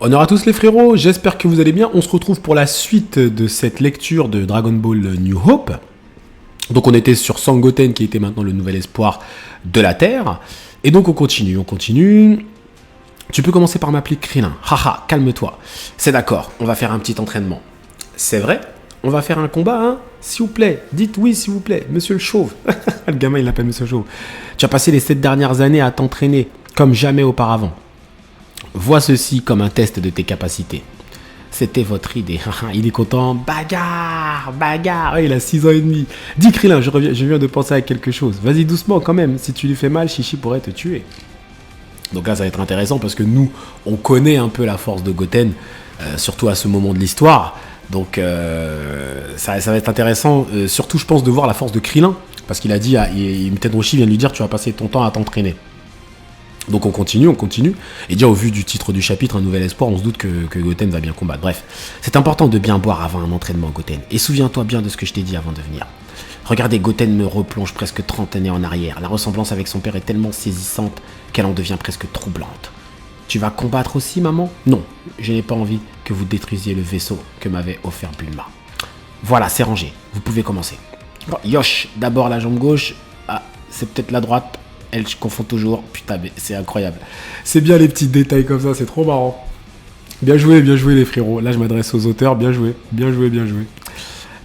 Honneur à tous les frérots, j'espère que vous allez bien. On se retrouve pour la suite de cette lecture de Dragon Ball New Hope. Donc on était sur Sangoten qui était maintenant le nouvel espoir de la Terre. Et donc on continue. Tu peux commencer par m'appeler Krillin. Haha, calme-toi. C'est d'accord, on va faire un petit entraînement. C'est vrai? On va faire un combat, hein? S'il vous plaît, dites oui s'il vous plaît, monsieur le chauve. Le gamin il l'appelle monsieur le chauve. Tu as passé les 7 dernières années à t'entraîner comme jamais auparavant. Vois ceci comme un test de tes capacités. C'était votre idée. Il est content. Bagarre. Oh, il a 6 ans et demi. Dis Krillin, je viens de penser à quelque chose. Vas-y doucement quand même. Si tu lui fais mal, Chichi pourrait te tuer. Donc là, ça va être intéressant parce que nous, on connaît un peu la force de Goten, surtout à ce moment de l'histoire. Donc ça va être intéressant, surtout je pense, de voir la force de Krillin. Parce qu'il a dit, Tendroshi vient de lui dire, tu vas passer ton temps à t'entraîner. Donc on continue. Et déjà au vu du titre du chapitre, un nouvel espoir, on se doute que Goten va bien combattre. Bref, c'est important de bien boire avant un entraînement, Goten. Et souviens-toi bien de ce que je t'ai dit avant de venir. Regardez, Goten me replonge presque 30 années en arrière. La ressemblance avec son père est tellement saisissante qu'elle en devient presque troublante. Tu vas combattre aussi, maman? Non, je n'ai pas envie que vous détruisiez le vaisseau que m'avait offert Bulma. Voilà, c'est rangé. Vous pouvez commencer. Bon, Yosh, d'abord la jambe gauche. Ah, c'est peut-être la droite. Elle, je confonds toujours. Putain, mais c'est incroyable. C'est bien les petits détails comme ça, c'est trop marrant. Bien joué les frérots. Là, je m'adresse aux auteurs. Bien joué.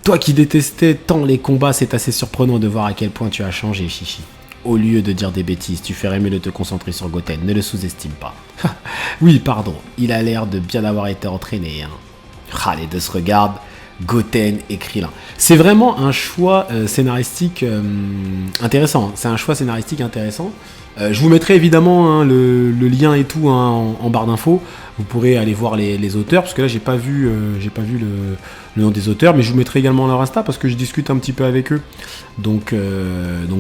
Toi qui détestais tant les combats, c'est assez surprenant de voir à quel point tu as changé, Chichi. Au lieu de dire des bêtises, tu ferais mieux de te concentrer sur Goten. Ne le sous-estime pas. Oui, pardon. Il a l'air de bien avoir été entraîné. Hein. Les deux se regardent. Goten et Krillin. C'est vraiment un choix scénaristique intéressant. C'est un choix scénaristique intéressant. Je vous mettrai évidemment le lien et tout en barre d'infos. Vous pourrez aller voir les auteurs, parce que là j'ai pas vu le nom des auteurs, mais je vous mettrai également leur Insta parce que je discute un petit peu avec eux. Donc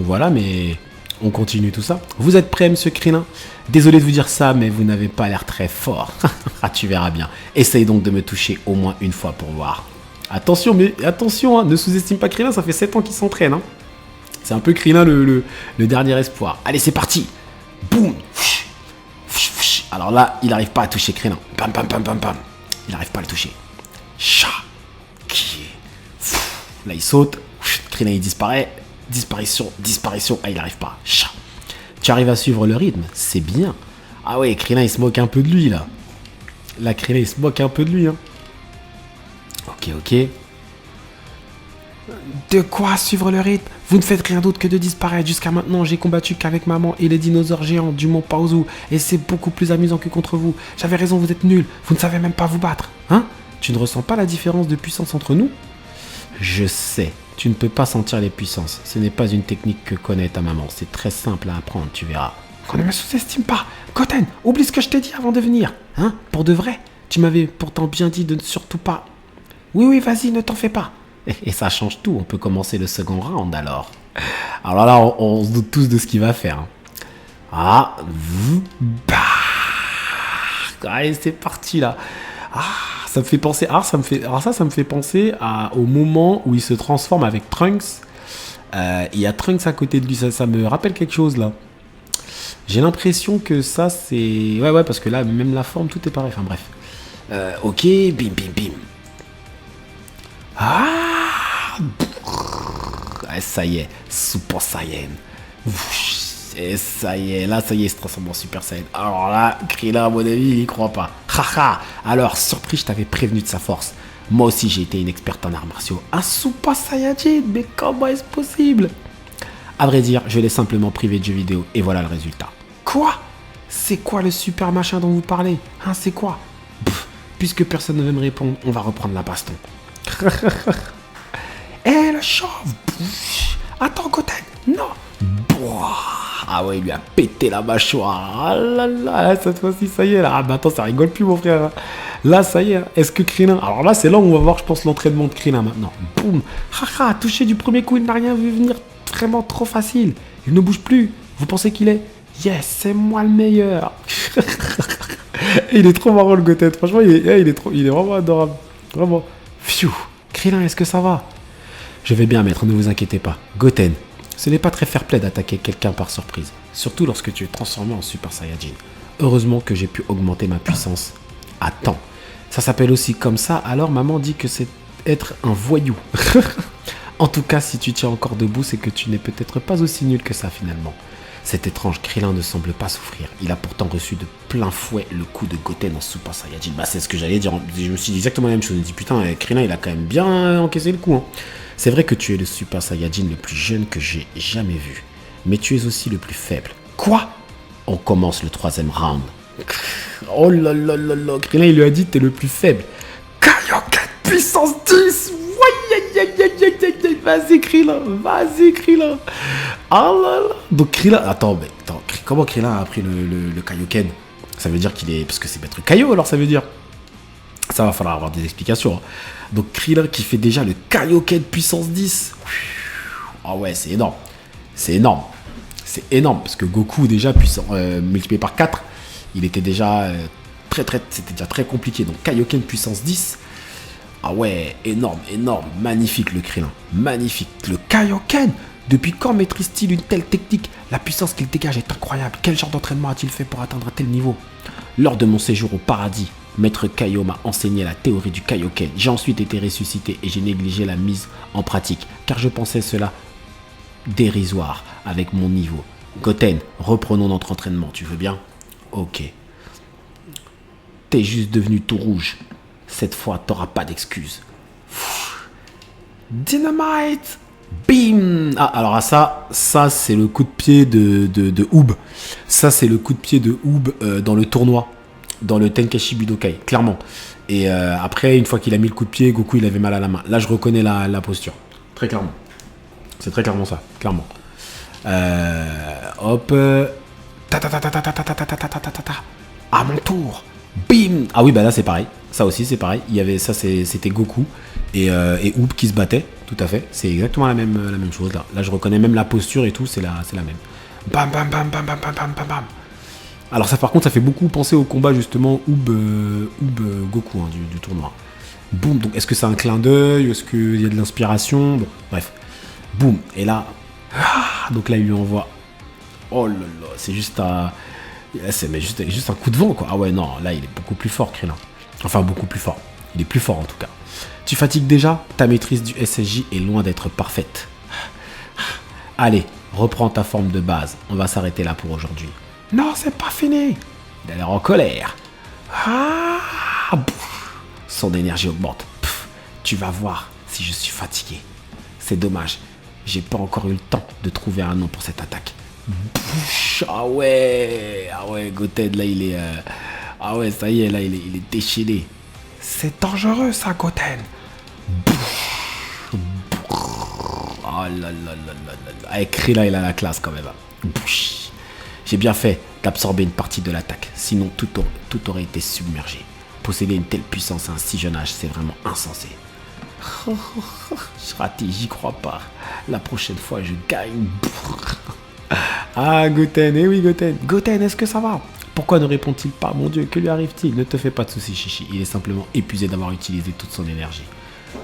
voilà, mais on continue tout ça. Vous êtes prêts, monsieur Krillin? Désolé de vous dire ça, mais vous n'avez pas l'air très fort. Tu verras bien. Essaye donc de me toucher au moins une fois pour voir. Attention, ne sous-estime pas Krillin, ça fait 7 ans qu'il s'entraîne. Hein. C'est un peu Krillin le dernier espoir. Allez, c'est parti. Boum. Alors là, il n'arrive pas à toucher Krillin. Bam. Il n'arrive pas à le toucher. Cha. Là, il saute. Krillin, il disparaît. Disparition. Ah, il n'arrive pas. Cha. Tu arrives à suivre le rythme, c'est bien. Ah ouais, Krillin, il se moque un peu de lui, là. Là, Krillin, il se moque un peu de lui, hein. Ok. De quoi suivre le rythme? Vous ne faites rien d'autre que de disparaître. Jusqu'à maintenant, j'ai combattu qu'avec maman et les dinosaures géants du mont Paozu. Et c'est beaucoup plus amusant que contre vous. J'avais raison, vous êtes nuls. Vous ne savez même pas vous battre. Hein? Tu ne ressens pas la différence de puissance entre nous? Je sais. Tu ne peux pas sentir les puissances. Ce n'est pas une technique que connaît ta maman. C'est très simple à apprendre, tu verras. Qu'on ne me sous-estime pas. Goten, oublie ce que je t'ai dit avant de venir. Hein? Pour de vrai. Tu m'avais pourtant bien dit de ne surtout pas... Oui, vas-y, ne t'en fais pas. Et ça change tout, on peut commencer le second round alors. Alors là, on se doute tous de ce qu'il va faire. Allez, c'est parti là. Ça me fait penser. Ça me fait penser au moment où il se transforme avec Trunks. Il y a Trunks à côté de lui, ça me rappelle quelque chose là. J'ai l'impression que ça c'est... Ouais, parce que là, même la forme, tout est pareil. Enfin bref. Ok, bim. Ça y est, Super Saiyan. Et ça y est, il se transforme en Super Saiyan. Alors là, Krillin, à mon avis, il y croit pas. Alors, surpris, je t'avais prévenu de sa force. Moi aussi, j'ai été une experte en arts martiaux. Un Super Saiyajin, mais comment est-ce possible? À vrai dire, je l'ai simplement privé de jeux vidéo, et voilà le résultat. Quoi? C'est quoi le super machin dont vous parlez? C'est quoi? Puisque personne ne veut me répondre, on va reprendre la baston. Le chauve. Attends, Goten. Non. Ah ouais, il lui a pété la mâchoire. Ah là, cette fois-ci, ça y est. Là. Attends, ça rigole plus, mon frère. Là, ça y est. Est-ce que Krillin... Alors là, c'est là où on va voir, je pense, l'entraînement de Krillin maintenant. Boum. Touché du premier coup, il n'a rien vu venir. Vraiment trop facile. Il ne bouge plus. Vous pensez qu'il est... Yes, c'est moi le meilleur. Il est trop marrant, le Goten. Franchement, il est vraiment adorable. Vraiment. Pfiou. Krillin, est-ce que ça va? Je vais bien, maître, ne vous inquiétez pas. Goten, ce n'est pas très fair-play d'attaquer quelqu'un par surprise, surtout lorsque tu es transformé en Super Saiyajin. Heureusement que j'ai pu augmenter ma puissance Attends, ça s'appelle aussi comme ça, alors maman dit que c'est être un voyou. En tout cas, si tu tiens encore debout, c'est que tu n'es peut-être pas aussi nul que ça finalement. Cet étrange Krillin ne semble pas souffrir. Il a pourtant reçu de plein fouet le coup de Goten en Super Saiyajin. Bah c'est ce que j'allais dire. Je me suis dit exactement la même chose. Je me dis putain, Krillin il a quand même bien encaissé le coup. Hein. C'est vrai que tu es le Super Saiyajin le plus jeune que j'ai jamais vu. Mais tu es aussi le plus faible. Quoi? On commence le 3e round. Oh là là là là. Krillin il lui a dit t'es le plus faible. Kaioken puissance 10. Vas-y Krillin, vas-y Krillin. Ah là là. Donc Krillin, attends, comment Krillin a appris le Kaioken? Ça veut dire qu'il est, parce que c'est maître Kaio, alors ça veut dire. Ça va falloir avoir des explications. Hein. Donc Krillin qui fait déjà le Kaioken puissance 10. Ah ouais, c'est énorme. C'est énorme. C'est énorme, parce que Goku déjà puissant, multiplié par 4, il était déjà c'était déjà très compliqué. Donc Kaioken puissance 10. Ah ouais, énorme, énorme, magnifique le Krillin, magnifique. Le Kaioken, depuis quand maîtrise-t-il une telle technique? La puissance qu'il dégage est incroyable. Quel genre d'entraînement a-t-il fait pour atteindre un tel niveau? Lors de mon séjour au paradis, Maître Kaio m'a enseigné la théorie du Kaioken. J'ai ensuite été ressuscité et j'ai négligé la mise en pratique, car je pensais cela dérisoire avec mon niveau. Goten, reprenons notre entraînement, tu veux bien? Ok. T'es juste devenu tout rouge. Cette fois, t'auras pas d'excuses. Dynamite! Bim! Ah, alors ça c'est le coup de pied de Oob. Ça, c'est le coup de pied de Oob dans le tournoi. Dans le Tenkaichi Budokai, clairement. Et après, une fois qu'il a mis le coup de pied, Goku, il avait mal à la main. Là, je reconnais la posture. Très clairement. C'est très clairement ça, clairement. Hop. À mon tour. Bim! Ah oui, bah là, c'est pareil. Ça aussi, c'est pareil. Il y avait ça, c'était Goku et Oob qui se battaient. Tout à fait. C'est exactement la même chose là. Là, je reconnais même la posture et tout. C'est la même. Bam, bam, bam, bam, bam, bam, bam, bam, bam. Alors ça, par contre, ça fait beaucoup penser au combat justement Oob Goku hein, du tournoi. Boum. Donc, est-ce que c'est un clin d'œil? Est-ce qu'il y a de l'inspiration? Bon, bref. Boum. Et là, donc là, il lui envoie. Oh là là, c'est juste un. C'est juste un coup de vent, quoi. Ah ouais, non, là, il est beaucoup plus fort, Krillin. Enfin, beaucoup plus fort. Il est plus fort, en tout cas. Tu fatigues déjà? Ta maîtrise du SSJ est loin d'être parfaite. Allez, reprends ta forme de base. On va s'arrêter là pour aujourd'hui. Non, c'est pas fini. Il a l'air en colère. Son énergie augmente. Tu vas voir si je suis fatigué. C'est dommage. J'ai pas encore eu le temps de trouver un nom pour cette attaque. Ah ouais, Goten là il est, ah ouais ça y est là il est déchaîné. C'est dangereux ça Goten. Oh là là là là là. Avec Krillin il a la classe quand même. J'ai bien fait d'absorber une partie de l'attaque, sinon tout aurait été submergé. Posséder une telle puissance à un si jeune âge, c'est vraiment insensé. Je raté, j'y crois pas. La prochaine fois je gagne. Ah, Goten, eh oui, Goten. Goten, est-ce que ça va? Pourquoi ne répond-il pas? Mon Dieu, que lui arrive-t-il? Ne te fais pas de soucis, Chichi. Il est simplement épuisé d'avoir utilisé toute son énergie.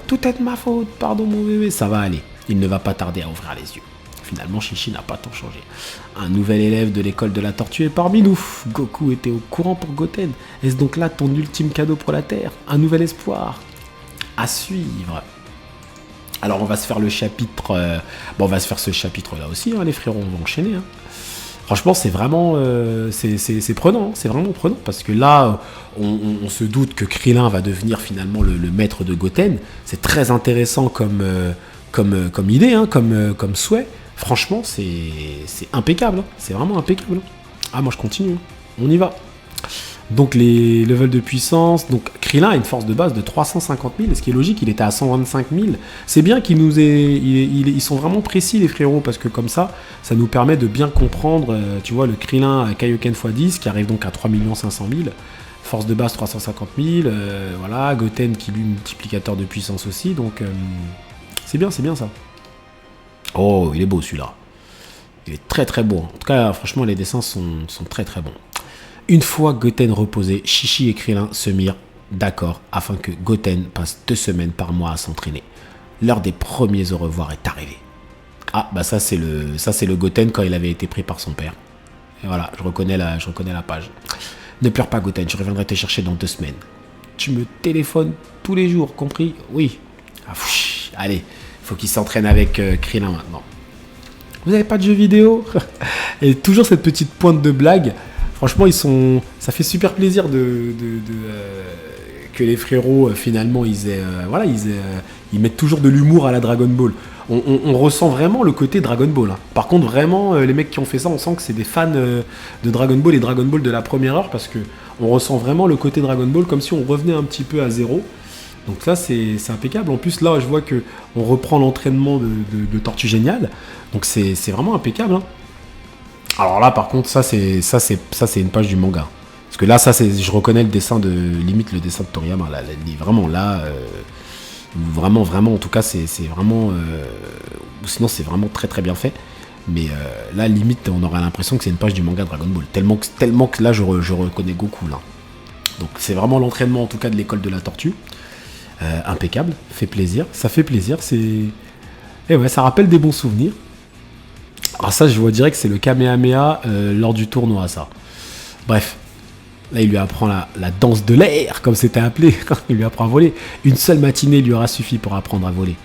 Tout est de ma faute, pardon, mon bébé. Ça va aller. Il ne va pas tarder à ouvrir les yeux. Finalement, Chichi n'a pas tant changé. Un nouvel élève de l'école de la tortue est parmi nous. Goku était au courant pour Goten. Est-ce donc là ton ultime cadeau pour la Terre? Un nouvel espoir? À suivre. Alors on va se faire le chapitre, on va se faire ce chapitre là aussi, hein, les frérots, on va enchaîner. Hein. Franchement c'est vraiment, c'est prenant, c'est vraiment prenant, parce que là on se doute que Krillin va devenir finalement le maître de Goten. C'est très intéressant comme idée, hein, comme souhait. Franchement c'est impeccable, hein. C'est vraiment impeccable. Ah moi je continue, on y va. Donc les levels de puissance, donc Krillin a une force de base de 350 000, ce qui est logique, il était à 125 000. C'est bien qu'ils nous aient, ils sont vraiment précis les frérots, parce que comme ça nous permet de bien comprendre, tu vois, le Krillin Kaioken x10 qui arrive donc à 3 500 000, force de base 350 000, voilà, Goten qui lui multiplicateur de puissance aussi, donc c'est bien ça. Oh, il est beau celui-là. Il est très très beau. En tout cas, franchement, les dessins sont très très bons. Une fois Goten reposé, Chichi et Krillin se mirent d'accord afin que Goten passe 2 semaines par mois à s'entraîner. L'heure des premiers au revoir est arrivée. Ah, bah ça c'est le Goten quand il avait été pris par son père. Et voilà, je reconnais la page. Ne pleure pas, Goten, je reviendrai te chercher dans 2 semaines. Tu me téléphones tous les jours, compris? Oui. Allez, faut qu'il s'entraîne avec Krillin maintenant. Vous n'avez pas de jeux vidéo? Et toujours cette petite pointe de blague. Franchement, ça fait super plaisir que les frérots, finalement, ils mettent toujours de l'humour à la Dragon Ball. On ressent vraiment le côté Dragon Ball. Hein. Par contre, vraiment, les mecs qui ont fait ça, on sent que c'est des fans de Dragon Ball et Dragon Ball de la première heure parce que on ressent vraiment le côté Dragon Ball comme si on revenait un petit peu à zéro. Donc ça, c'est impeccable. En plus, là, je vois que on reprend l'entraînement de Tortue Géniale. Donc c'est vraiment impeccable. Hein. Alors là, par contre, ça c'est une page du manga. Parce que là, je reconnais le dessin limite le dessin de Toriyama. Là, vraiment là, vraiment, en tout cas, c'est vraiment. Sinon, c'est vraiment très très bien fait. Mais là, limite, on aurait l'impression que c'est une page du manga Dragon Ball. Tellement que là, je reconnais Goku là. Donc c'est vraiment l'entraînement en tout cas de l'école de la tortue. Impeccable, fait plaisir. Ça fait plaisir. Et ouais, ça rappelle des bons souvenirs. Alors ça, je vois direct que c'est le Kamehameha lors du tournoi, ça. Bref. Là, il lui apprend la danse de l'air, comme c'était appelé. Il lui apprend à voler. Une seule matinée lui aura suffi pour apprendre à voler.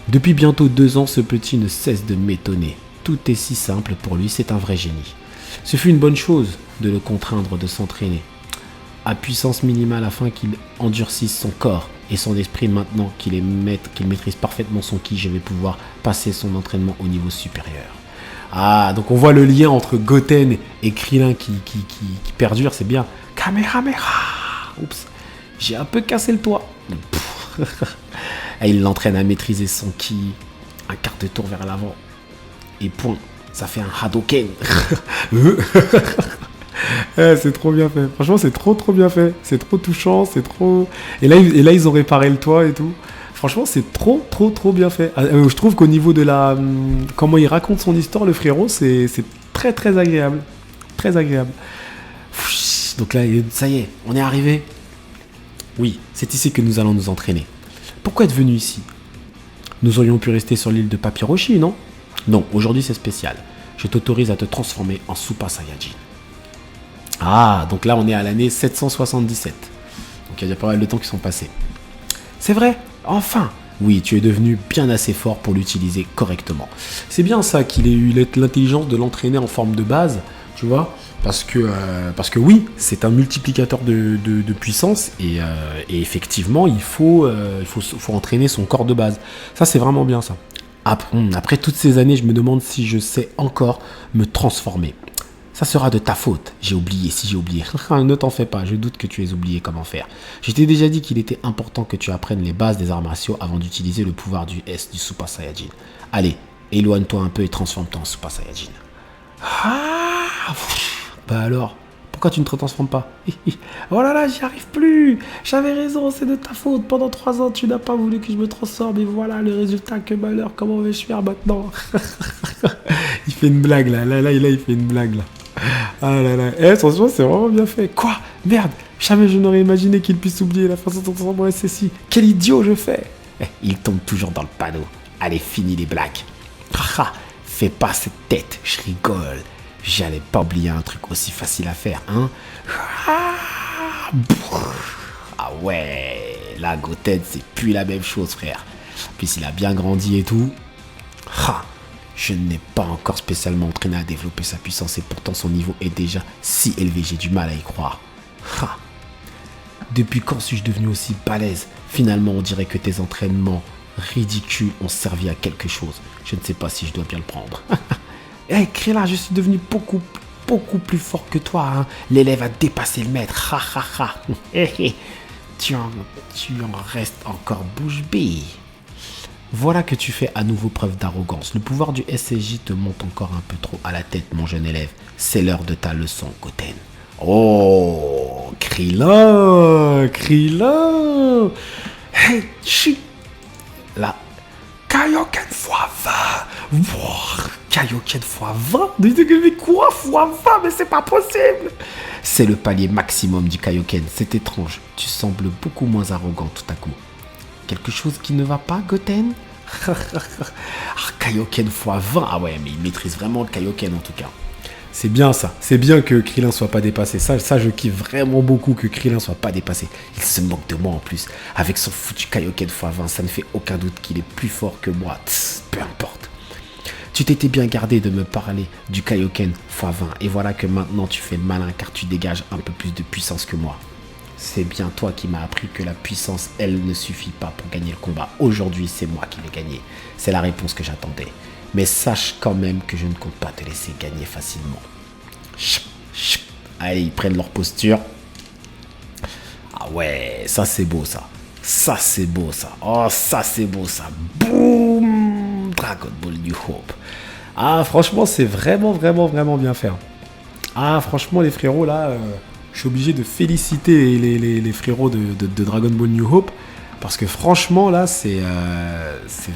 Depuis bientôt 2 ans, ce petit ne cesse de m'étonner. Tout est si simple pour lui, c'est un vrai génie. Ce fut une bonne chose de le contraindre de s'entraîner. À puissance minimale afin qu'il endurcisse son corps et son esprit. Maintenant qu'il maîtrise parfaitement son ki, je vais pouvoir passer son entraînement au niveau supérieur. Ah, donc on voit le lien entre Goten et Krillin qui perdure, c'est bien. Kamehameha. Oups, j'ai un peu cassé le toit. Et il l'entraîne à maîtriser son ki. Un quart de tour vers l'avant. Et point, ça fait un Hadoken. C'est trop bien fait. Franchement, c'est trop bien fait. C'est trop touchant, c'est trop... Et là, ils ont réparé le toit et tout. Franchement, c'est trop bien fait. Je trouve qu'au niveau de comment il raconte son histoire, le frérot, c'est très agréable. Très agréable. Donc là, ça y est, on est arrivé. Oui, c'est ici que nous allons nous entraîner. Pourquoi être venu ici? Nous aurions pu rester sur l'île de Papyroshi, non? Non, aujourd'hui c'est spécial. Je t'autorise à te transformer en Super Saiyajin. Ah, donc là on est à l'année 777. Donc il y a déjà pas mal de temps qui sont passés. C'est vrai, enfin. Oui, tu es devenu bien assez fort pour l'utiliser correctement. C'est bien ça qu'il ait eu l'intelligence de l'entraîner en forme de base, tu vois, parce que oui, c'est un multiplicateur de puissance et effectivement, il faut entraîner son corps de base. Ça, c'est vraiment bien ça. Après toutes ces années, je me demande si je sais encore me transformer. Ça sera de ta faute. J'ai oublié. Ne t'en fais pas, je doute que tu aies oublié comment faire. Je t'ai déjà dit qu'il était important que tu apprennes les bases des arts martiaux avant d'utiliser le pouvoir du Super Saiyajin. Allez, éloigne-toi un peu et transforme-toi en Super Saiyajin. Bah alors, pourquoi tu ne te transformes pas? Oh là là, j'y arrive plus. J'avais raison, c'est de ta faute. Pendant 3 ans, tu n'as pas voulu que je me transforme et voilà le résultat, que malheur. Comment vais-je faire maintenant? Il fait une blague là, il fait une blague là. Ah là là, franchement, c'est vraiment bien fait. Quoi? Merde, jamais je n'aurais imaginé qu'il puisse oublier la façon dont on SSI. Quel idiot je fais. Il tombe toujours dans le panneau. Allez, finis les blagues. Fais pas cette tête, je rigole. J'allais pas oublier un truc aussi facile à faire, hein. Ah ouais, la Goten, c'est plus la même chose, frère. Puis il a bien grandi et tout. Je n'ai pas encore spécialement entraîné à développer sa puissance et pourtant son niveau est déjà si élevé, j'ai du mal à y croire. Depuis quand suis-je devenu aussi balèze? Finalement, on dirait que tes entraînements ridicules ont servi à quelque chose. Je ne sais pas si je dois bien le prendre. Hey, Krillin, je suis devenu beaucoup plus fort que toi. Hein. L'élève a dépassé le maître. Tu en restes encore bouche bée. Voilà que tu fais à nouveau preuve d'arrogance. Le pouvoir du SSJ te monte encore un peu trop à la tête, mon jeune élève. C'est l'heure de ta leçon, Goten. Oh, Krillin. Hey, chut. Là, Kaioken x20. Kaioken x20. Mais quoi x20? Mais c'est pas possible. C'est le palier maximum du Kaioken. C'est étrange. Tu sembles beaucoup moins arrogant tout à coup. Quelque chose qui ne va pas, Goten? Kaioken x20. Ah ouais, mais il maîtrise vraiment le Kaioken en tout cas. C'est bien ça. C'est bien que Krillin soit pas dépassé. Ça, je kiffe vraiment beaucoup que Krillin soit pas dépassé. Il se moque de moi en plus. Avec son foutu Kaioken x20, ça ne fait aucun doute qu'il est plus fort que moi. Peu importe. Tu t'étais bien gardé de me parler du Kaioken x20. Et voilà que maintenant tu fais le malin car tu dégages un peu plus de puissance que moi. C'est bien toi qui m'as appris que la puissance, elle, ne suffit pas pour gagner le combat. Aujourd'hui, c'est moi qui l'ai gagné. C'est la réponse que j'attendais. Mais sache quand même que je ne compte pas te laisser gagner facilement. Allez, ils prennent leur posture. Ah ouais, ça c'est beau ça. Ça c'est beau ça. Oh, ça c'est beau ça. Boum, Dragon Ball New Hope. Ah, franchement, c'est vraiment bien fait. Ah, franchement, les frérots là, je suis obligé de féliciter les frérots de Dragon Ball New Hope. Parce que franchement, là, c'est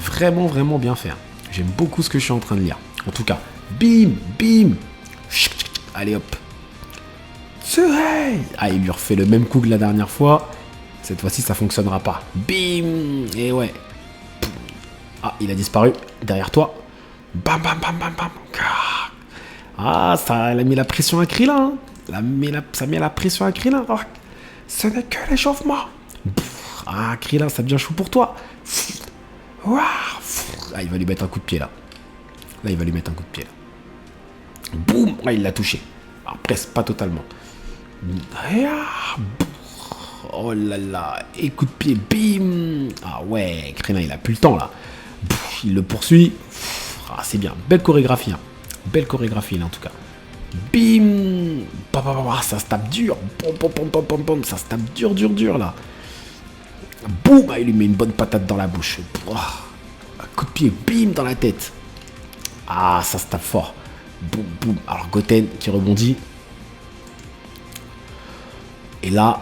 vraiment bien fait. J'aime beaucoup ce que je suis en train de lire. En tout cas, bim. Allez hop. Ah, il lui refait le même coup que la dernière fois. Cette fois-ci, ça fonctionnera pas. Bim. Et ouais. Ah, il a disparu. Derrière toi. Bam. Ah, ça elle a mis la pression à Krillin. Ça met la pression à Krillin. Oh, ce n'est que l'échauffement. Ah, Krillin, ça devient chaud pour toi. Ah, il va lui mettre un coup de pied là. Boum. Ah, il l'a touché. Alors, presque, pas totalement. Oh là là. Et coup de pied. Bim. Ah ouais, Krillin, il a plus le temps là. Il le poursuit. Ah, c'est bien. Belle chorégraphie. Belle chorégraphie là en tout cas. Bim. Ça se tape dur. Ça se tape dur là. Boum. Ah, il lui met une bonne patate dans la bouche. Un coup de pied. Bim dans la tête. Ah, ça se tape fort. Boum. Alors Goten qui rebondit. Et là,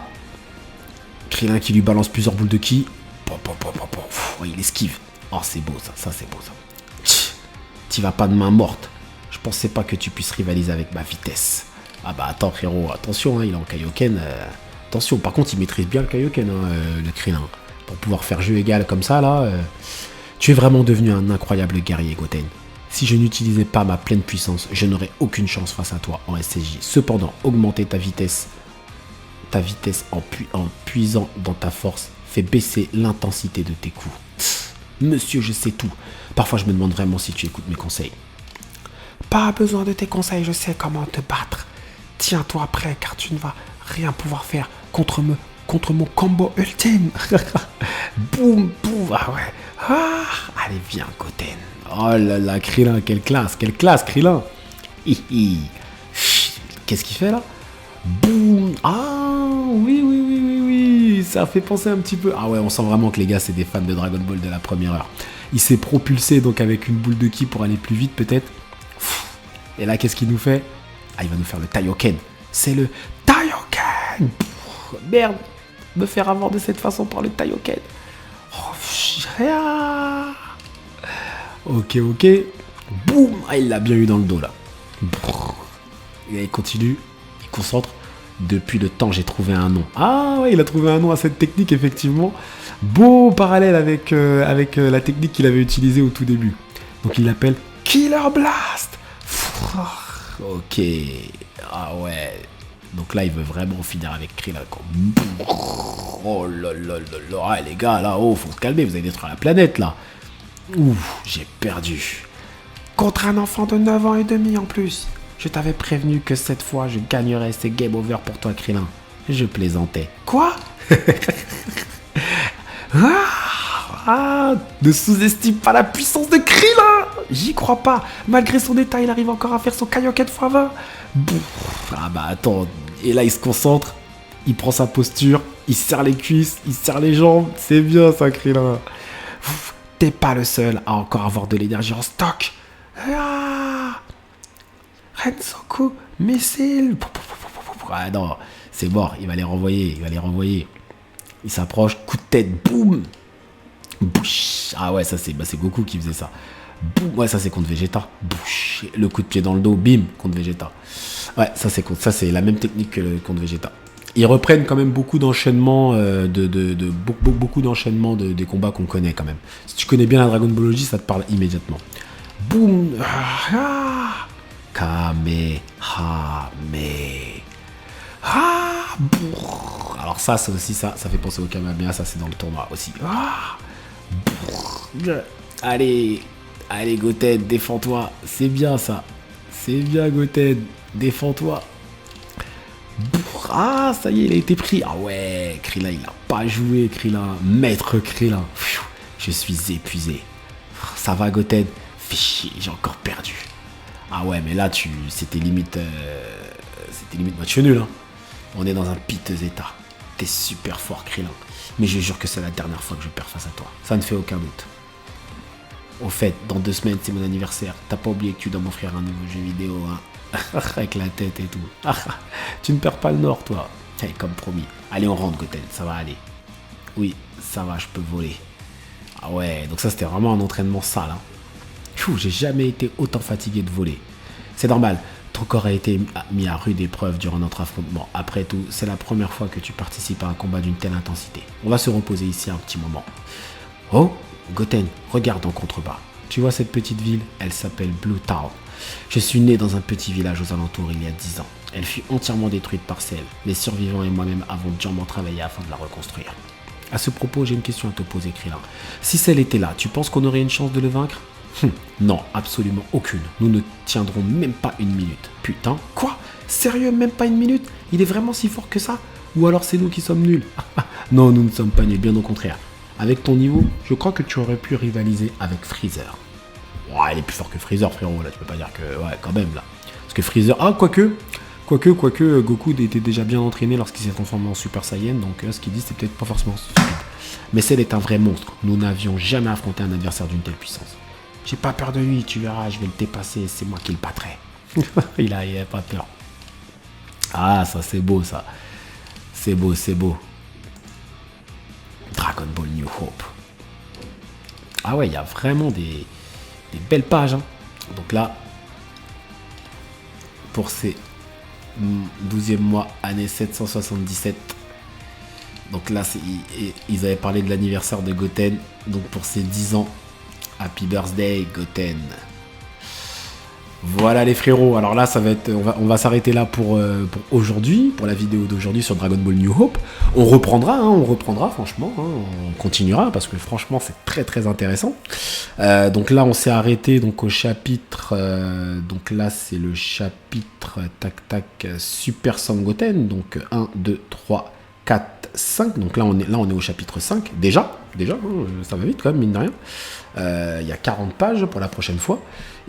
Krillin qui lui balance plusieurs boules de ki. Il esquive. Oh, c'est beau ça. Ça, c'est beau ça. T'y vas pas de main morte. Je pensais pas que tu puisses rivaliser avec ma vitesse. Ah bah attends frérot, attention, il est en Kaioken. Attention, par contre il maîtrise bien le Kaioken, le Krillin. Pour pouvoir faire jeu égal comme ça là. Tu es vraiment devenu un incroyable guerrier, Goten. Si je n'utilisais pas ma pleine puissance, je n'aurais aucune chance face à toi en SSJ. Cependant, augmenter ta vitesse en puisant dans ta force fait baisser l'intensité de tes coups. Monsieur, je sais tout. Parfois, je me demande vraiment si tu écoutes mes conseils. Pas besoin de tes conseils, je sais comment te battre. Tiens-toi prêt, car tu ne vas rien pouvoir faire contre mon combo ultime. Boum. Ah ouais. Allez, viens, Goten. Oh là là, Krillin, quelle classe, Krillin. Qu'est-ce qu'il fait là? Boum. Ah, oui. Ça fait penser un petit peu. Ah ouais, on sent vraiment que les gars, c'est des fans de Dragon Ball de la première heure. Il s'est propulsé donc avec une boule de ki pour aller plus vite peut-être. Et là, qu'est-ce qu'il nous fait? Ah, il va nous faire le Taioken. C'est le Taioken. Merde. Me faire avoir de cette façon par le Taioken. Ok. Boum. Ah, il l'a bien eu dans le dos là. Et il continue. Il concentre. Depuis le temps, j'ai trouvé un nom. Ah ouais, il a trouvé un nom à cette technique, effectivement. Beau parallèle avec la technique qu'il avait utilisée au tout début. Donc il l'appelle Killer Blast. Ok. Ah ouais. Donc là, il veut vraiment finir avec Krillin. Oh là. Ah, les gars, là, faut se calmer. Vous allez détruire la planète, là. Ouf, j'ai perdu. Contre un enfant de 9 ans et demi en plus. Je t'avais prévenu que cette fois, je gagnerais. C'est game over pour toi, Krillin. Je plaisantais. Quoi? Ne sous-estime pas la puissance de Krillin. J'y crois pas. Malgré son état, il arrive encore à faire son Kaioken x20. Ah bah attends. Et là, il se concentre. Il prend sa posture. Il serre les cuisses. Il serre les jambes. C'est bien ça, Krillin. T'es pas le seul à encore avoir de l'énergie en stock. Rensoku, missile. Ah non, c'est mort. Il va les renvoyer. Il s'approche. Coup de tête. Boum. Bouch. Ah ouais, ça c'est Goku qui faisait ça. Boum. Ouais, ça c'est contre Vegeta. Bouch. Le coup de pied dans le dos, bim, contre Vegeta. Ouais, ça c'est la même technique que contre Vegeta. Ils reprennent quand même beaucoup d'enchaînements beaucoup d'enchaînements des combats qu'on connaît quand même. Si tu connais bien la Dragon Ball, ça te parle immédiatement. Boum. Kamehameha. Ah, mais... Ah, brrr. Alors ça aussi, ça fait penser au Kamehameha, ça c'est dans le tournoi aussi. Ah, brrr. Allez, Goten, défends-toi. C'est bien ça. C'est bien, Goten, défends-toi. Brrr. Ah, ça y est, il a été pris. Ah ouais, Krillin, il a pas joué, Krillin. Maître Krillin. Pfiou, je suis épuisé. Ça va, Goten? Fais chier, j'ai encore perdu. Ah ouais, mais là, c'était limite match nul, hein. On est dans un piteux état. T'es super fort, Krillin. Mais je jure que c'est la dernière fois que je perds face à toi. Ça ne fait aucun doute. Au fait, dans 2 semaines, c'est mon anniversaire. T'as pas oublié que tu dois m'offrir un nouveau jeu vidéo, hein. Avec la tête et tout. Tu ne perds pas le nord, toi. Hey, comme promis. Allez, on rentre, Goten. Ça va aller. Oui, ça va, je peux voler. Ah ouais, donc ça, c'était vraiment un entraînement sale, hein. J'ai jamais été autant fatigué de voler. C'est normal. Ton corps a été mis à rude épreuve durant notre affrontement. Après tout, c'est la première fois que tu participes à un combat d'une telle intensité. On va se reposer ici un petit moment. Oh, Goten, regarde en contrebas. Tu vois cette petite ville? Elle s'appelle Blue Town. Je suis né dans un petit village aux alentours il y a 10 ans. Elle fut entièrement détruite par celle. Les survivants et moi-même avons durement travaillé afin de la reconstruire. À ce propos, j'ai une question à te poser, Krillin. Si celle était là, tu penses qu'on aurait une chance de le vaincre? Non, absolument aucune. Nous ne tiendrons même pas 1 minute. Putain, quoi? Sérieux, même pas 1 minute? Il est vraiment si fort que ça? Ou alors c'est nous qui sommes nuls? Non, nous ne sommes pas nuls, bien au contraire. Avec ton niveau, je crois que tu aurais pu rivaliser avec Freezer. Ouais, il est plus fort que Freezer, frérot, là, tu peux pas dire que... Ouais, quand même, là. Parce que Freezer... Ah, quoique, Goku était déjà bien entraîné lorsqu'il s'est transformé en Super Saiyan, donc ce qu'il dit, c'est peut-être pas forcément stupide. Mais Cell est un vrai monstre. Nous n'avions jamais affronté un adversaire d'une telle puissance. J'ai pas peur de lui, tu verras, je vais le dépasser, c'est moi qui le battrai. il a pas peur. Ah, ça c'est beau, ça. C'est beau. Dragon Ball New Hope. Ah ouais, il y a vraiment des belles pages, hein. Donc là, pour ces 12e mois, année 777. Donc là, ils avaient parlé de l'anniversaire de Goten. Donc pour ses 10 ans, Happy Birthday, Goten. Voilà les frérots. Alors là, ça va être, on va s'arrêter là pour aujourd'hui, pour la vidéo d'aujourd'hui sur Dragon Ball New Hope. On reprendra, franchement, hein, on continuera parce que franchement, c'est très très intéressant. Donc là, on s'est arrêté donc au chapitre. Donc là, c'est le chapitre Super Sangoten. Donc 1, 2, 3, 4, 5. Donc là, on est au chapitre 5 déjà, ça va vite quand même, mine de rien. Il y a 40 pages pour la prochaine fois.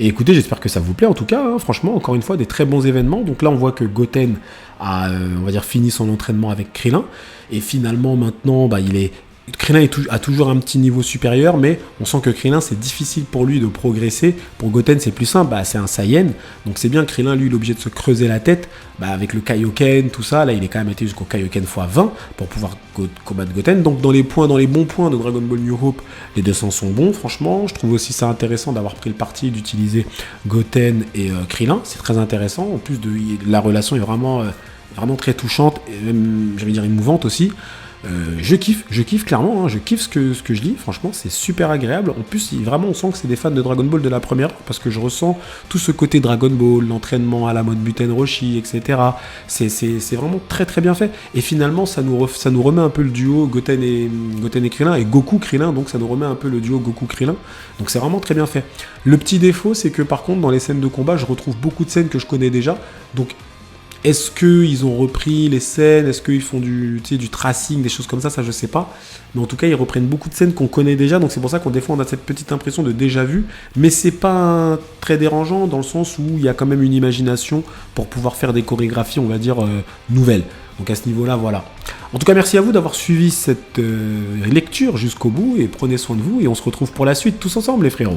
Et écoutez, j'espère que ça vous plaît en tout cas, hein. Franchement, encore une fois, des très bons événements. Donc là, on voit que Goten a, on va dire, fini son entraînement avec Krillin. Et finalement, maintenant, Krillin a toujours un petit niveau supérieur, mais on sent que Krillin, c'est difficile pour lui de progresser. Pour Goten, c'est plus simple, c'est un Saiyan. Donc c'est bien, Krillin, lui, il est obligé de se creuser la tête avec le Kaioken, tout ça. Là, il est quand même été jusqu'au Kaioken x20 pour pouvoir combattre Goten. Donc dans les bons points de Dragon Ball New Hope, les 200 sont bons, franchement. Je trouve aussi ça intéressant d'avoir pris le parti d'utiliser Goten et Krillin. C'est très intéressant. En plus, la relation est vraiment très touchante, et même, j'allais dire, émouvante aussi. Je kiffe clairement, hein, je kiffe ce que je lis, franchement c'est super agréable. En plus vraiment on sent que c'est des fans de Dragon Ball de la première, parce que je ressens tout ce côté Dragon Ball, l'entraînement à la mode Muten Roshi, etc. C'est vraiment très très bien fait. Et finalement ça nous remet un peu le duo Goten et Krillin, et Goku Krillin, donc ça nous remet un peu le duo Goku Krillin. Donc c'est vraiment très bien fait. Le petit défaut c'est que par contre dans les scènes de combat je retrouve beaucoup de scènes que je connais déjà. Donc est-ce qu'ils ont repris les scènes? Est-ce qu'ils font du tracing, des choses comme ça? Ça, je sais pas. Mais en tout cas, ils reprennent beaucoup de scènes qu'on connaît déjà. Donc, c'est pour ça qu'on des fois, on a cette petite impression de déjà vu. Mais c'est pas très dérangeant dans le sens où il y a quand même une imagination pour pouvoir faire des chorégraphies, on va dire, nouvelles. Donc, à ce niveau-là, voilà. En tout cas, merci à vous d'avoir suivi cette lecture jusqu'au bout. Et prenez soin de vous. Et on se retrouve pour la suite tous ensemble, les frérots.